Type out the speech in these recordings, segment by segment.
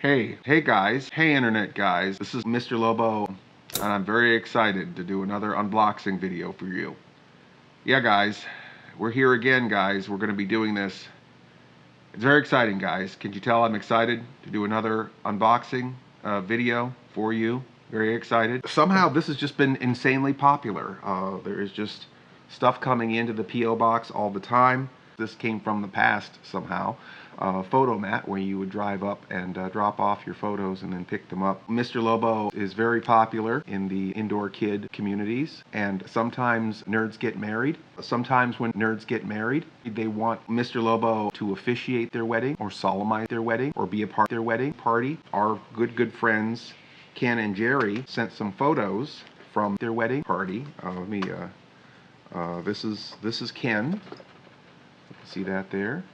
Hey guys, hey internet guys, this is Mr. Lobo, and I'm very excited to do another unboxing video for you. Yeah guys, we're here again guys, we're going to be doing this. It's very exciting guys, can you tell I'm excited to do another unboxing video for you? Very excited. Somehow this has just been insanely popular. There is just stuff coming into the P.O. box all the time. This came from the past somehow. Photomat, where you would drive up and drop off your photos and then pick them up. Mr. Lobo is very popular in the indoor kid communities, and sometimes nerds get married. Sometimes when nerds get married, they want Mr. Lobo to officiate their wedding or solemnize their wedding or be a part of their wedding party. Our good friends Ken and Jerry sent some photos from their wedding party. This is Ken. You can see that there.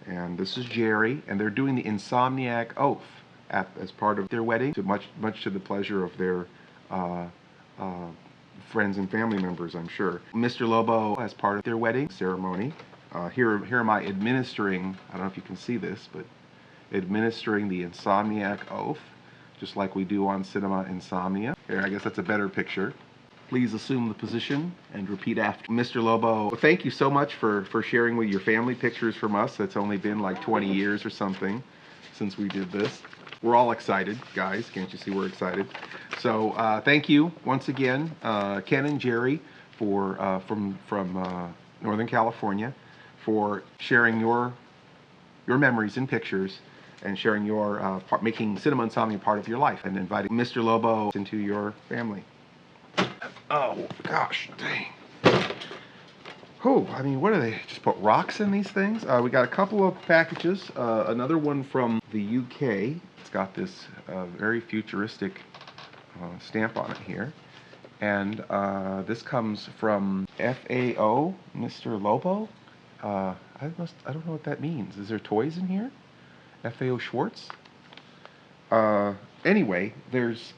And this is Jerry, and they're doing the Insomniac oath as part of their wedding, much to the pleasure of their friends and family members, I'm sure. Mr. Lobo, as part of their wedding ceremony, here am I administering, I don't know if you can see this, but administering the Insomniac oath, just like we do on Cinema Insomnia. Here, I guess that's a better picture. Please assume the position and repeat after. Mr. Lobo, thank you so much for sharing with your family pictures from us. It's only been like 20 years or something since we did this. We're all excited, guys. Can't you see we're excited? So thank you once again, Ken and Jerry, for from Northern California, for sharing your memories and pictures and sharing your making Cinema Insomnia part of your life and inviting Mr. Lobo into your family. Oh, gosh, dang. Oh, I mean, what do they just put rocks in these things? We got a couple of packages. Another one from the UK. It's got this very futuristic stamp on it here. And this comes from FAO, Mr. Lobo. I don't know what that means. Is there toys in here? FAO Schwartz? Anyway, there's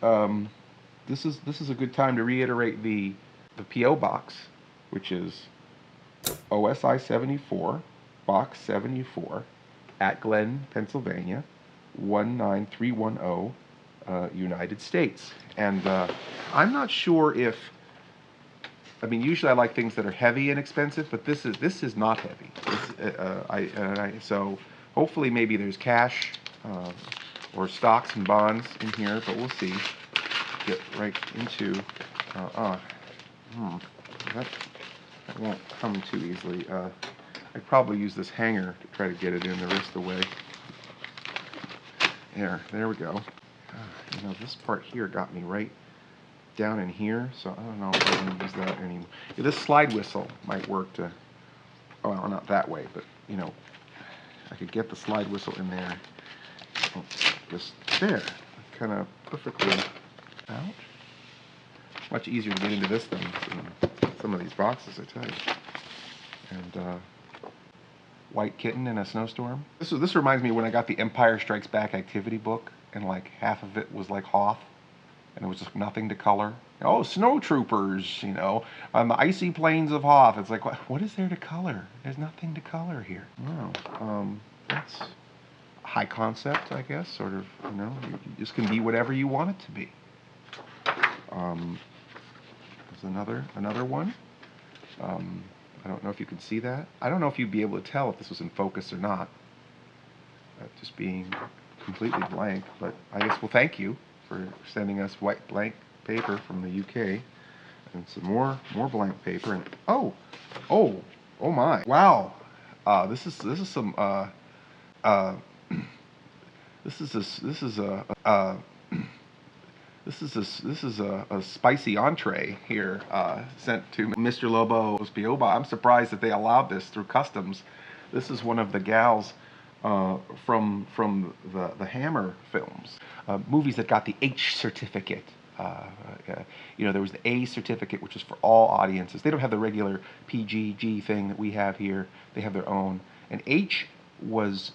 this is a good time to reiterate the P.O. box, which is OSI 74, Box 74, Atglen, Pennsylvania, 19310, United States. And I'm not sure if, I mean, usually I like things that are heavy and expensive, but this is not heavy. So hopefully maybe there's cash or stocks and bonds in here, but we'll see. Get right into that won't come too easily. I'd probably use this hanger to try to get it in the rest of the way. There we go. You know, this part here got me right down in here, so I don't know if I want to use that anymore. Yeah, this slide whistle might work to, well, not that way, but you know, I could get the slide whistle in there. Just there, kind of perfectly out. Much easier to get into this than some of these boxes, I tell you. And White Kitten in a Snowstorm. This reminds me when I got the Empire Strikes Back activity book, and like half of it was like Hoth, and it was just nothing to color. Oh, snow troopers, you know, on the icy plains of Hoth. It's like, what is there to color? There's nothing to color here. No, that's high concept, I guess, sort of, you know, you just can be whatever you want it to be. There's another one. I don't know if you can see that. I don't know if you'd be able to tell if this was in focus or not. Just being completely blank, but I guess, well, thank you for sending us white blank paper from the UK, and some more blank paper. And oh my, wow, this is some This is a spicy entree here sent to Mr. Lobo's P.O. box. I'm surprised that they allowed this through customs. This is one of the gals from the Hammer films, movies that got the H certificate. You know, there was the A certificate, which is for all audiences. They don't have the regular PG thing that we have here. They have their own. And H was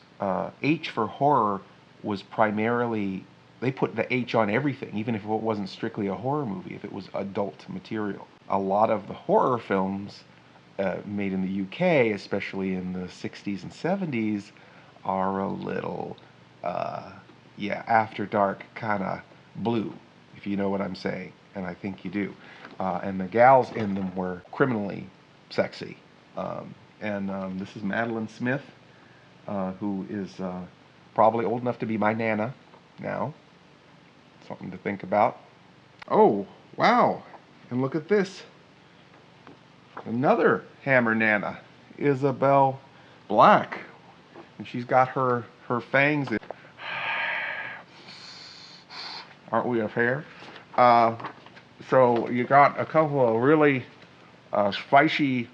H for horror was primarily, they put the H on everything, even if it wasn't strictly a horror movie, if it was adult material. A lot of the horror films made in the UK, especially in the 60s and 70s, are a little yeah, after dark kind of blue, if you know what I'm saying, and I think you do. And the gals in them were criminally sexy. This is Madeline Smith, who is probably old enough to be my Nana now. Something to think about. Oh, wow. And look at this. Another Hammer Nana, Isabel Black. And she's got her fangs in. Aren't we a pair? So you got a couple of really spicy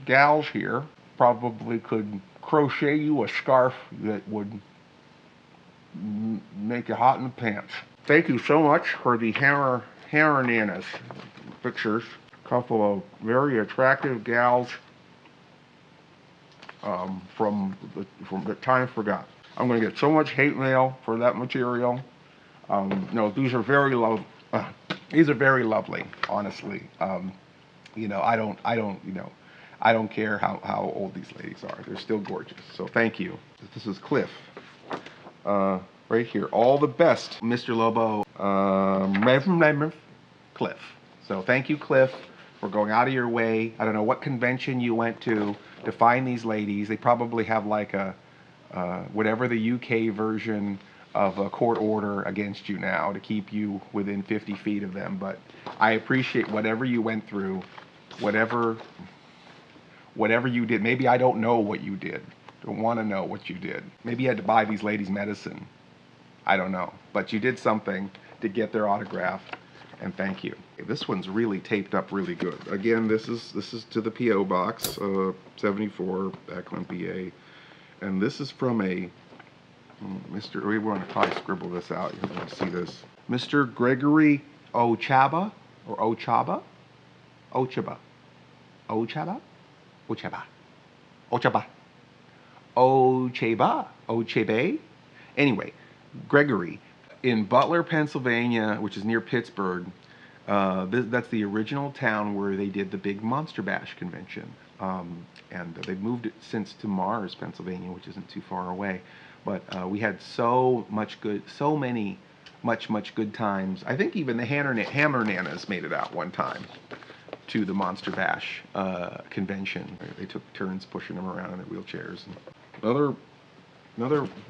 gals here. Probably could crochet you a scarf that would make you hot in the pants. Thank you so much for the Hammer Nanas pictures. A couple of very attractive gals from the time forgot. I'm going to get so much hate mail for that material. No, these are very lovely, honestly. You know, I don't care how old these ladies are. They're still gorgeous. So thank you. This is Cliff. Right here. All the best, Mr. Lobo. Cliff. So thank you, Cliff, for going out of your way. I don't know what convention you went to find these ladies. They probably have like a whatever the UK version of a court order against you now to keep you within 50 feet of them. But I appreciate whatever you went through, whatever you did. Maybe I don't know what you did. Don't want to know what you did. Maybe you had to buy these ladies medicine. I don't know. But you did something to get their autograph, and thank you. This one's really taped up really good. Again, this is to the P.O. Box, 74, Atglen PA. And this is from a we want to probably scribble this out. You're going to see this. Mr. Gregory Ochaba, or Ochaba? Ochaba. Ochaba? Ochaba. Ochaba. Ochebe. Anyway, Gregory in Butler, Pennsylvania, which is near Pittsburgh. That's the original town where they did the big Monster Bash convention. And they've moved it since to Mars, Pennsylvania, which isn't too far away. But we had so much good times. I think even the Hammer Nanas made it out one time to the Monster Bash convention. They took turns pushing them around in their wheelchairs. Another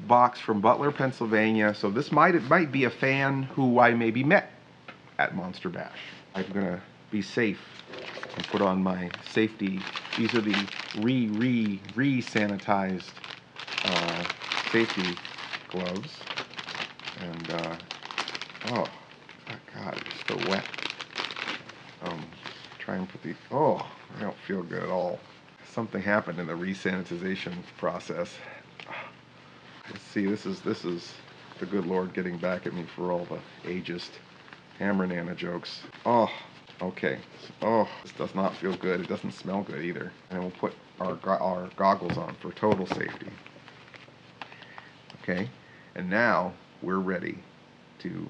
box from Butler, Pennsylvania. So this might be a fan who I maybe met at Monster Bash. I'm gonna be safe and put on my safety. These are the re-sanitized safety gloves. And oh God, it's so wet. Try and put the I don't feel good at all. Something happened in the re-sanitization process. Let's see, this is the good Lord getting back at me for all the ageist Hammer Nana jokes. Oh, okay. Oh, this does not feel good. It doesn't smell good either. And we'll put our goggles on for total safety. Okay, and now we're ready to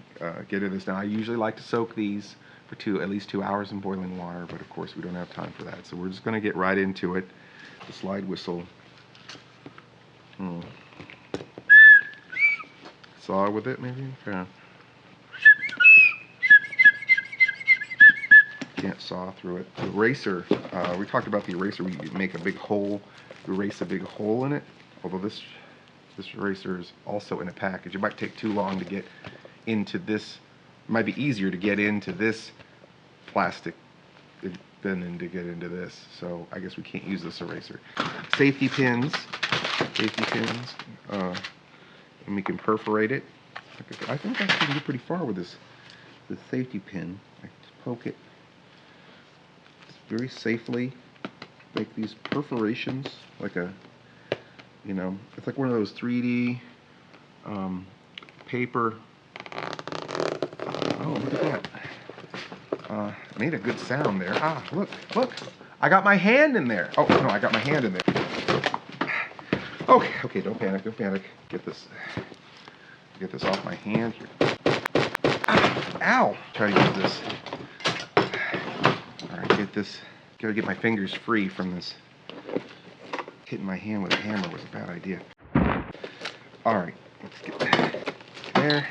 get into this. Now I usually like to soak these for at least 2 hours in boiling water, but of course we don't have time for that. So we're just going to get right into it. The slide whistle. Saw with it, maybe? Yeah. Can't saw through it. The eraser, we talked about the eraser. We make a big hole, erase a big hole in it. Although this eraser is also in a package. It might take too long to get into this. It might be easier to get into this plastic than to get into this. So I guess we can't use this eraser. Safety pins. And we can perforate it. I think I can get pretty far with this safety pin. I just poke it very safely, make these perforations like it's like one of those 3D paper. Oh, look at that. I made a good sound there. Ah, look, I got my hand in there. Oh, no, I got my hand in there. Okay, don't panic. Get this off my hand here. Ow! Try to use this. Alright, gotta get my fingers free from this. Hitting my hand with a hammer was a bad idea. Alright, let's get that. there.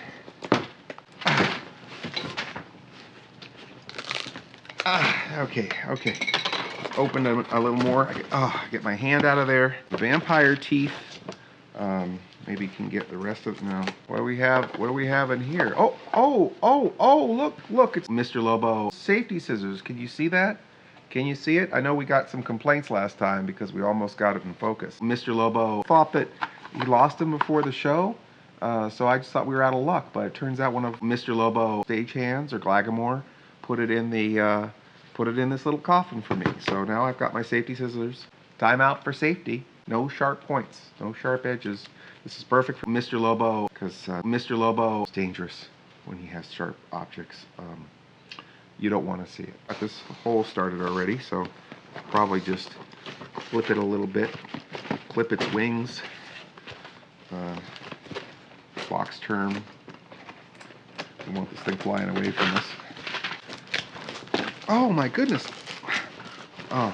Okay. Open them a little more. Get my hand out of there. The vampire teeth. Maybe can get the rest of it now. What do we have? What do we have in here? Oh, look, it's Mr. Lobo safety scissors. Can you see that? Can you see it? I know we got some complaints last time because we almost got it in focus. Mr. Lobo thought that he lost them before the show, so I just thought we were out of luck, but it turns out one of Mr. Lobo's stagehands, or Glagamore, put it in this little coffin for me. So now I've got my safety scissors. Time out for safety. No sharp points, no sharp edges. This is perfect for Mr. Lobo because Mr. Lobo is dangerous when he has sharp objects. You don't want to see it. Got this hole started already, so probably just flip it a little bit, clip its wings, box turn. I want this thing flying away from us. Oh my goodness! I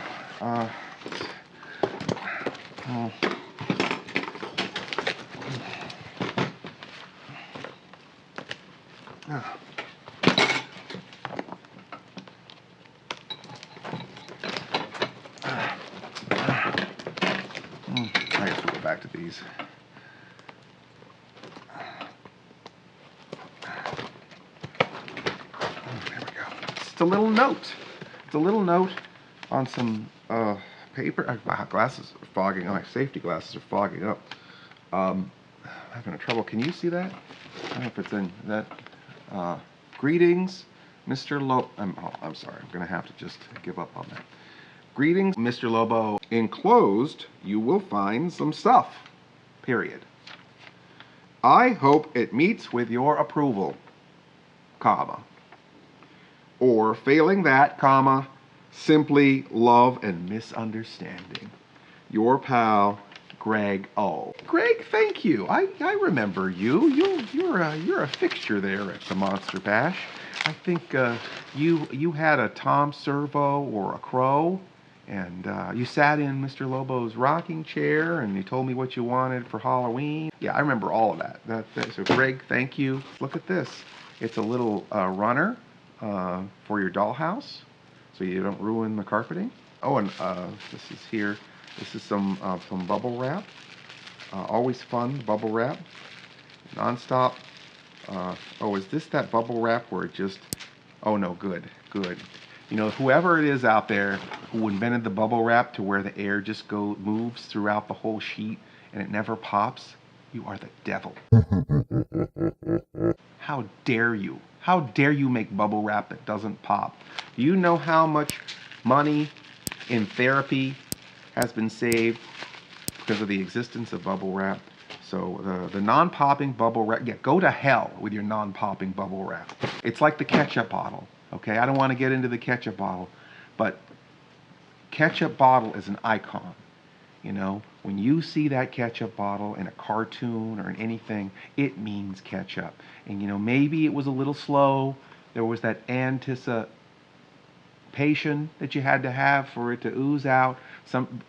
have to go back to these. There we go. It's a little note. It's a little note on some paper. My glasses are fogging up. My safety glasses are fogging up. I'm having trouble. Can you see that? I don't know if it's in that. Greetings, Mr. Lobo. I'm sorry. I'm going to have to just give up on that. Greetings, Mr. Lobo. Enclosed, you will find some stuff. Period. I hope it meets with your approval, comma. Or failing that, comma, simply love and misunderstanding. Your pal, Greg O. Greg, thank you. I remember you. You're a fixture there at the Monster Bash. I think you had a Tom Servo or a Crow, and you sat in Mr. Lobo's rocking chair, and you told me what you wanted for Halloween. Yeah, I remember all of that. So Greg, thank you. Look at this. It's a little runner for your dollhouse, so you don't ruin the carpeting. Oh, and this is here. This is some bubble wrap. Always fun, bubble wrap. Non-stop. Oh, is this that bubble wrap where it just... Oh, no, good. You know, whoever it is out there who invented the bubble wrap to where the air just moves throughout the whole sheet and it never pops, you are the devil. How dare you? How dare you make bubble wrap that doesn't pop? Do you know how much money in therapy has been saved because of the existence of bubble wrap? So the non-popping bubble wrap, yeah, go to hell with your non-popping bubble wrap. It's like the ketchup bottle, okay? I don't want to get into the ketchup bottle, but ketchup bottle is an icon. You know, when you see that ketchup bottle in a cartoon or in anything, it means ketchup. And you know, maybe it was a little slow. There was that anticipation that you had to have for it to ooze out.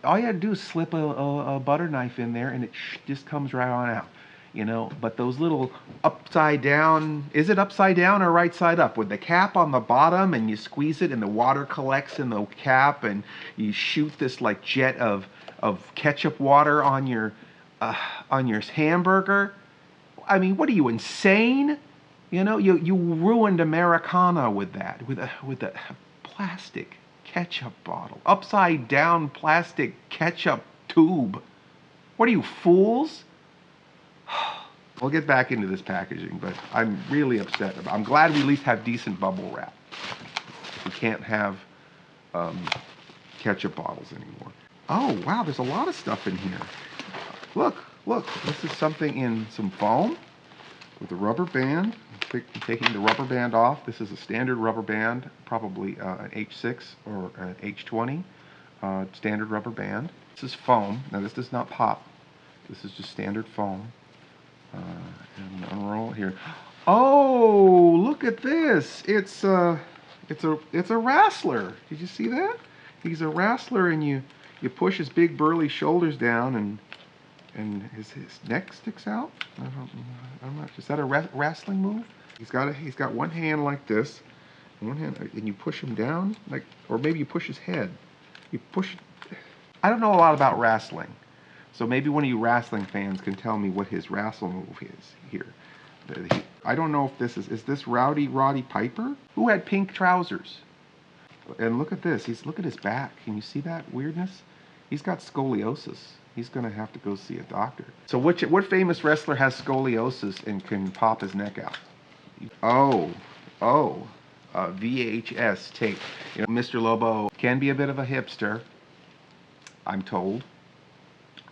All you had to do is slip a butter knife in there and it just comes right on out. You know, but those little upside down, is it upside down or right side up? With the cap on the bottom and you squeeze it and the water collects in the cap and you shoot this like jet of ketchup water on your hamburger. I mean, what are you, insane? You know, you ruined Americana with that, with a plastic ketchup bottle, upside down plastic ketchup tube. What are you, fools? We'll get back into this packaging, but I'm really upset about it. I'm glad we at least have decent bubble wrap. We can't have ketchup bottles anymore. Oh, wow, there's a lot of stuff in here. Look, this is something in some foam with a rubber band. I'm taking the rubber band off. This is a standard rubber band, probably an H6 or an H20 standard rubber band. This is foam. Now, this does not pop. This is just standard foam. And unroll it here. Oh, look at this! It's a wrestler. Did you see that? He's a wrestler, and you push his big burly shoulders down, and and his neck sticks out. I'm not. Is that a wrestling move? He's got one hand like this, and one hand, and you push him down, like, or maybe you push his head. You push. I don't know a lot about wrestling, so maybe one of you wrestling fans can tell me what his wrestle move is here. I don't know if this is this Roddy Piper? Who had pink trousers? And look at this. Look at his back. Can you see that weirdness? He's got scoliosis. He's gonna have to go see a doctor. So what famous wrestler has scoliosis and can pop his neck out? VHS tape. You know, Mr. Lobo can be a bit of a hipster, I'm told,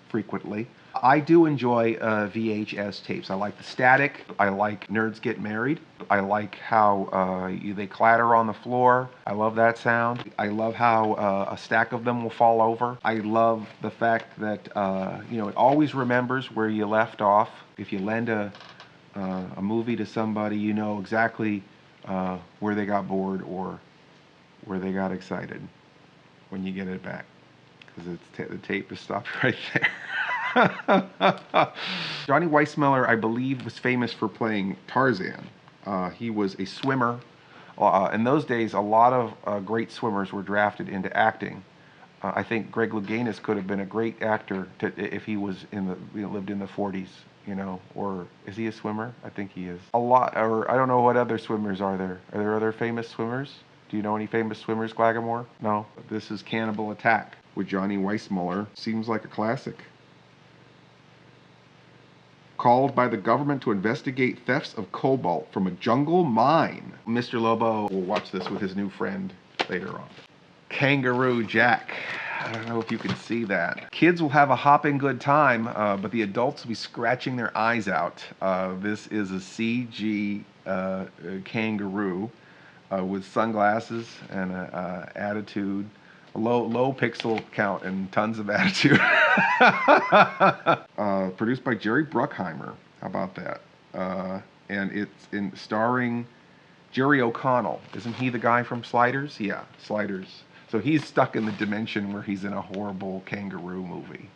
frequently. I do enjoy VHS tapes. I like the static. I like Nerds Get Married. I like how they clatter on the floor. I love that sound. I love how a stack of them will fall over. I love the fact that you know, it always remembers where you left off. If you lend a movie to somebody, you know exactly where they got bored or where they got excited when you get it back, because the tape is stopped right there. Johnny Weissmuller, I believe, was famous for playing Tarzan. He was a swimmer. In those days, a lot of great swimmers were drafted into acting. I think Greg Louganis could have been a great actor if he was lived in the 40s, you know. Or is he a swimmer? I think he is. Or I don't know what other swimmers are there. Are there other famous swimmers? Do you know any famous swimmers, Glagamore? No. This is Cannibal Attack with Johnny Weissmuller. Seems like a classic. Called by the government to investigate thefts of cobalt from a jungle mine. Mr. Lobo will watch this with his new friend later on. Kangaroo Jack. I don't know if you can see that. Kids will have a hopping good time, but the adults will be scratching their eyes out. This is a CG kangaroo with sunglasses and an attitude. Low pixel count and tons of attitude. Produced by Jerry Bruckheimer. How about that? And it's starring Jerry O'Connell. Isn't he the guy from Sliders? Yeah, Sliders. So he's stuck in the dimension where he's in a horrible kangaroo movie.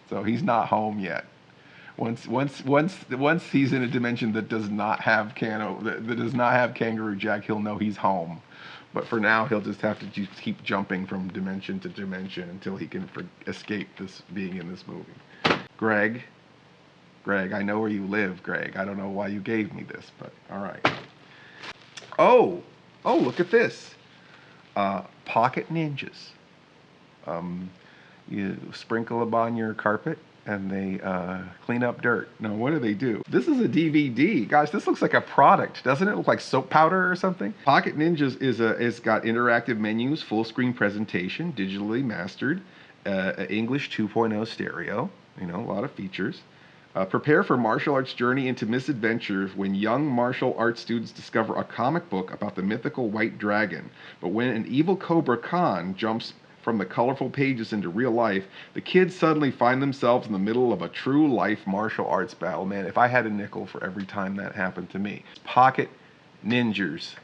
So he's not home yet. Once he's in a dimension that does not have Kangaroo Jack, he'll know he's home. But for now, he'll just have to keep jumping from dimension to dimension until he can escape this being in this movie. Greg, I know where you live, Greg. I don't know why you gave me this, but all right. Oh, look at this. Pocket ninjas. You sprinkle them on your carpet and they clean up dirt. Now, what do? This is a DVD. Gosh, this looks like a product. Doesn't it look like soap powder or something? Pocket Ninjas is got interactive menus, full screen presentation, digitally mastered, English 2.0 stereo, you know, a lot of features. Prepare for martial arts journey into misadventures when young martial arts students discover a comic book about the mythical white dragon. But when an evil Cobra Khan jumps from the colorful pages into real life, the kids suddenly find themselves in the middle of a true life martial arts battle. Man, if I had a nickel for every time that happened to me. Pocket Ninjas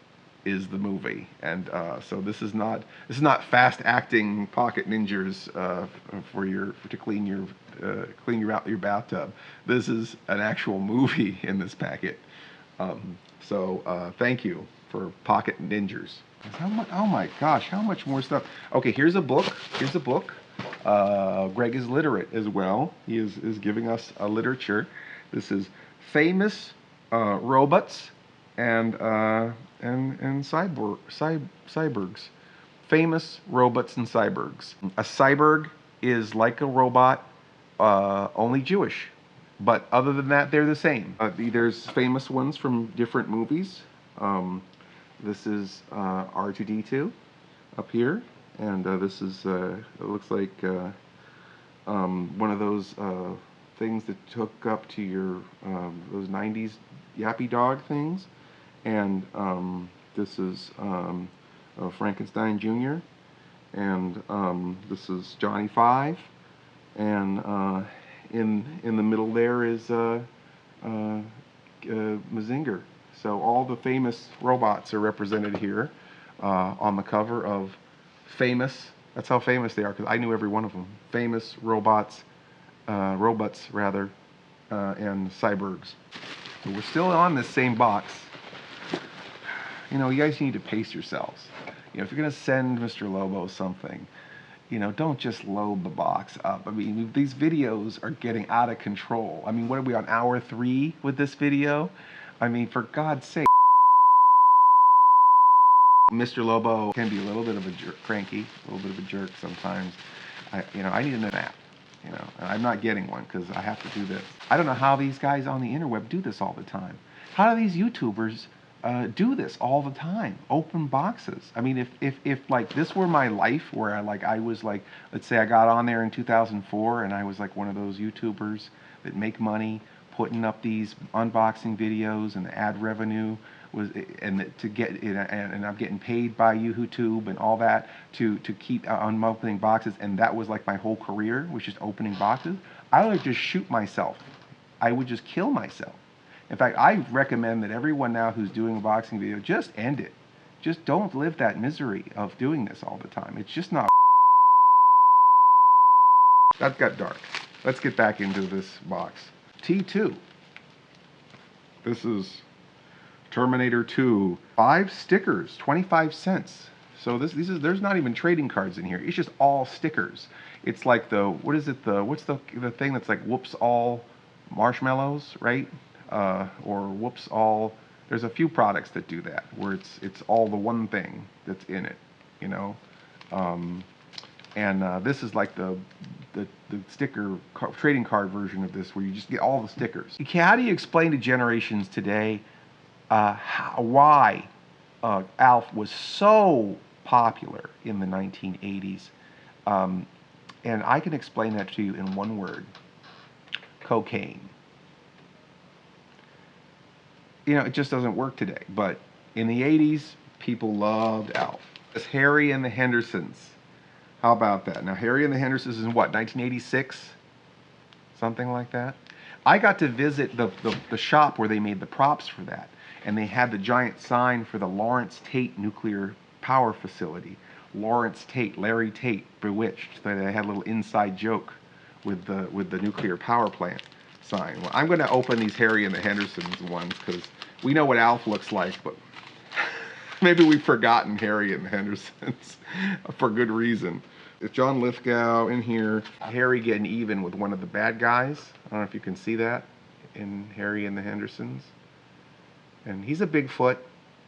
is the movie, and so this is not fast acting Pocket Ninjas to clean your bathtub. This is an actual movie in this packet. So thank you for Pocket Ninjas. Oh my gosh, how much more stuff? Okay, here's a book. Greg is literate as well. He is giving us a literature. This is Famous Robots and cyborgs. Famous robots and cyborgs. A cyborg is like a robot, only Jewish. But other than that, they're the same. There's famous ones from different movies. This is R2-D2 up here, and this is it looks like one of those things that hook up to your those 90s Yappy Dog things, and this is Frankenstein Jr., and this is Johnny Five, and in the middle there is Mazinger. So all the famous robots are represented here on the cover of Famous. That's how famous they are, because I knew every one of them. Famous Robots robots rather, and cyborgs. So we're still on this same box. You know, you guys need to pace yourselves. You know, if you're gonna send Mr. Lobo something, you know, don't just load the box up. I mean, these videos are getting out of control. I mean, what are we on hour 3 with this video? I mean, for God's sake. Mr. Lobo can be a little bit of a jerk, cranky, a little bit of a jerk sometimes. I need a nap. You know, and I'm not getting one because I have to do this. I don't know how these guys on the interweb do this all the time. How do these YouTubers do this all the time? Open boxes. I mean, if like this were my life, where I was like, let's say I got on there in 2004 and I was like one of those YouTubers that make money putting up these unboxing videos, and the ad revenue was, and to get it, and I'm getting paid by YouTube and all that to keep on opening boxes, and that was like my whole career, was just opening boxes. I would just shoot myself. I would just kill myself. In fact, I recommend that everyone now who's doing a boxing video, just end it. Just don't live that misery of doing this all the time. It's just not. That got dark. Let's get back into this box. T2. This is Terminator 2. 5 stickers, 25 cents. So there's not even trading cards in here. It's just all stickers. It's like what's the thing that's like whoops all marshmallows, right? Or whoops all, there's a few products that do that, where it's all the one thing that's in it, you know? This is like the sticker trading card version of this, where you just get all the stickers. How do you explain to generations today why Alf was so popular in the 1980s? And I can explain that to you in one word: cocaine. You know, it just doesn't work today. But in the 80s, people loved Alf. It's Harry and the Hendersons. How about that? Now, Harry and the Hendersons is in what, 1986? Something like that. I got to visit the shop where they made the props for that. And they had the giant sign for the Lawrence Tate nuclear power facility. Lawrence Tate, Larry Tate, bewitched. They had a little inside joke with the nuclear power plant sign. Well, I'm going to open these Harry and the Hendersons ones because we know what Alf looks like, but maybe we've forgotten Harry and the Hendersons for good reason. It's John Lithgow in here. Harry getting even with one of the bad guys. I don't know if you can see that in Harry and the Hendersons. And he's a Bigfoot,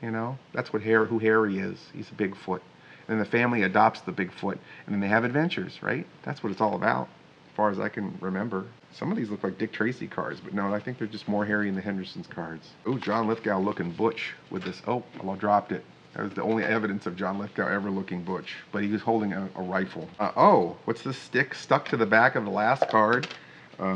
you know. That's who Harry is. He's a Bigfoot. And then the family adopts the Bigfoot, and then they have adventures, right? That's what it's all about, as far as I can remember. Some of these look like Dick Tracy cards, but no, I think they're just more Harry and the Hendersons cards. Oh, John Lithgow looking butch with this. Oh, well, I dropped it. That was the only evidence of John Lithgow ever looking butch, but he was holding a rifle. Oh, what's this stick stuck to the back of the last card?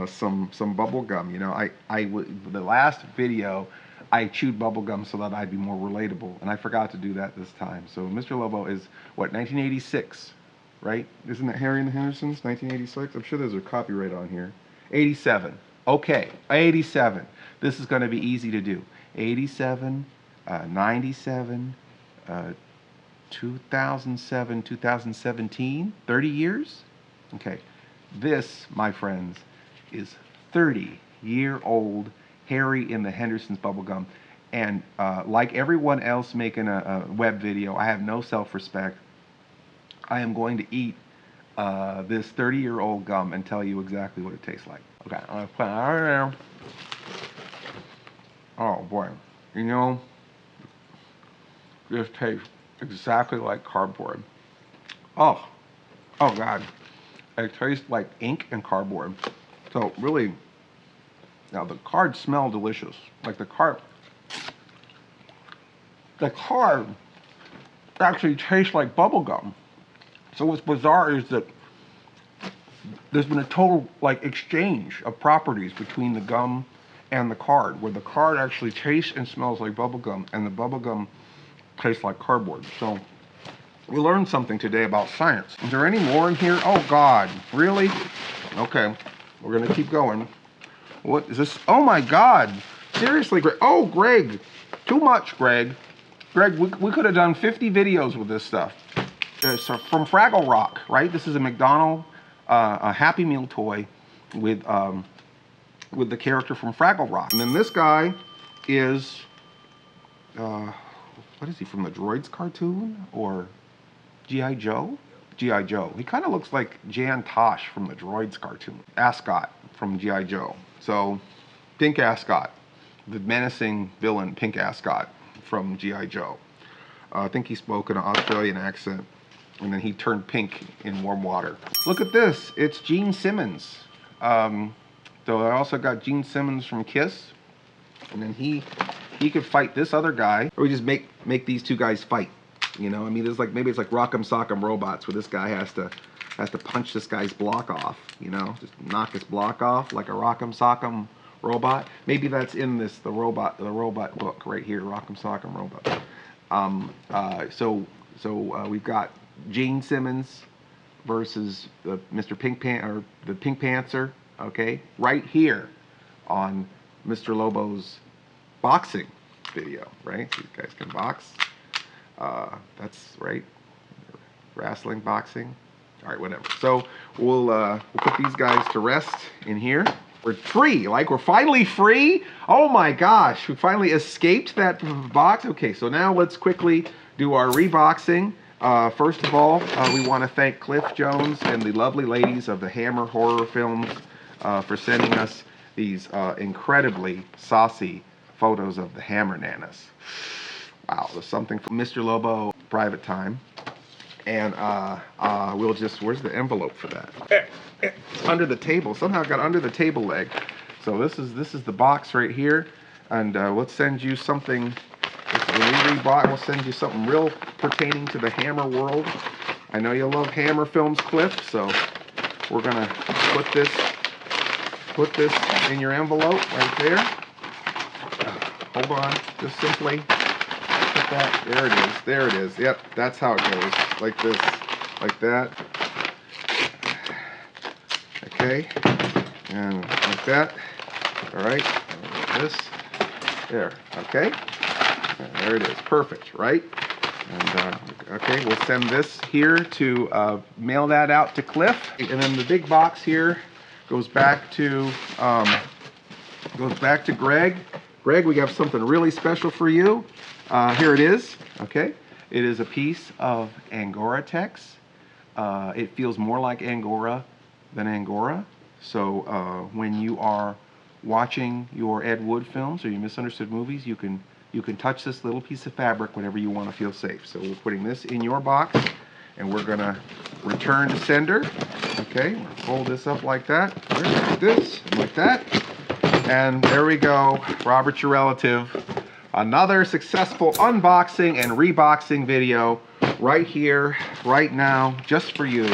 Some bubble gum. You know, the last video, I chewed bubble gum so that I'd be more relatable, and I forgot to do that this time. So Mr. Lobo is, what, 1986, right? Isn't that Harry and the Hendersons, 1986? I'm sure there's a copyright on here. 87. Okay, 87. This is going to be easy to do. 87, 97, 2007, 2017, 30 years? Okay, this, my friends, is 30-year-old Harry and the Hendersons bubblegum. And like everyone else making a web video, I have no self-respect. I am going to eat this 30-year-old gum and tell you exactly what it tastes like. Okay, I'm going to put it right there. Oh boy, you know, this tastes exactly like cardboard. Oh God, it tastes like ink and cardboard. So really, now the cards smell delicious. Like the card actually tastes like bubble gum. So what's bizarre is that there's been a total like exchange of properties between the gum and the card, where the card actually tastes and smells like bubble gum, and the bubble gum tastes like cardboard. So we learned something today about science. Is there any more in here? Oh God, really? Okay, we're gonna keep going. What is this? Oh my God, seriously, Greg? Oh, Greg, too much, Greg. Greg, we could have done 50 videos with this stuff. So from Fraggle Rock, right? This is a McDonald's a Happy Meal toy. with the character from Fraggle Rock. And then this guy is, what is he, from the Droids cartoon or G.I. Joe? G.I. Joe. He kind of looks like Jan Tosh from the Droids cartoon. Ascot from G.I. Joe. So, Pink Ascot, the menacing villain Pink Ascot from G.I. Joe. I think he spoke in an Australian accent, and then he turned pink in warm water. Look at this. It's Gene Simmons. So I also got Gene Simmons from Kiss, and then he could fight this other guy, or we just make these two guys fight. You know, I mean, there's like, maybe it's like Rock'em Sock'em Robots, where this guy has to punch this guy's block off. You know, just knock his block off like a Rock'em Sock'em Robot. Maybe that's in the robot book right here, Rock'em Sock'em Robot. So we've got Gene Simmons versus the the Pink Panther. Okay, right here on Mr. Lobo's boxing video, right? These guys can box. That's right. Wrestling, boxing. All right, whatever. So we'll put these guys to rest in here. We're free. Like, we're finally free. Oh my gosh, we finally escaped that box. Okay, so now let's quickly do our reboxing. First of all, we want to thank Cliff Jones and the lovely ladies of the Hammer Horror Films for sending us these incredibly saucy photos of the Hammer Nanas. Wow, there's something from Mr. Lobo private time. And we'll just, where's the envelope for that? It's under the table. Somehow it got under the table leg. So this is the box right here. And let's send you something. When we rebox, we'll send you something real pertaining to the Hammer world. I know you love Hammer Films, Cliff, so we're gonna put this in your envelope right there. Hold on, just simply put that. There it is. There it is. Yep, that's how it goes. Like this, like that. Okay, and like that. All right, like this. There. Okay. There it is. Perfect, right? And okay, we'll send this here to mail that out to Cliff. And then the big box here goes back to Greg. Greg, we have something really special for you. Here it is. Okay, it is a piece of Angora tex. It feels more like Angora than Angora. So when you are watching your Ed Wood films or your Misunderstood movies, you can touch this little piece of fabric whenever you want to feel safe. So we're putting this in your box, and we're gonna return to sender. Okay, we'll fold this up like that, like this, and like that. And there we go, Robert, your relative. Another successful unboxing and reboxing video right here, right now, just for you.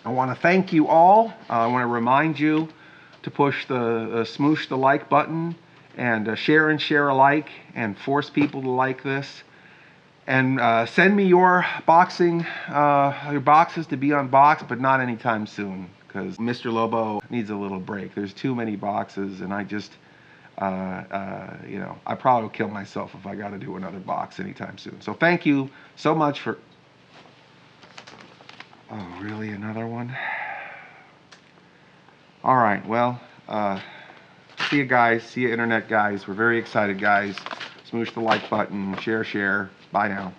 I want to thank you all. I want to remind you to push the smoosh the like button, and share and share alike, and force people to like this. And send me your boxes to be unboxed, but not anytime soon, because Mr. Lobo needs a little break. There's too many boxes, and I just, you know, I probably will kill myself if I got to do another box anytime soon. So thank you so much for... Oh, really? Another one? All right, well, see you guys. See you, internet guys. We're very excited, guys. Smoosh the like button. Share. Bye now.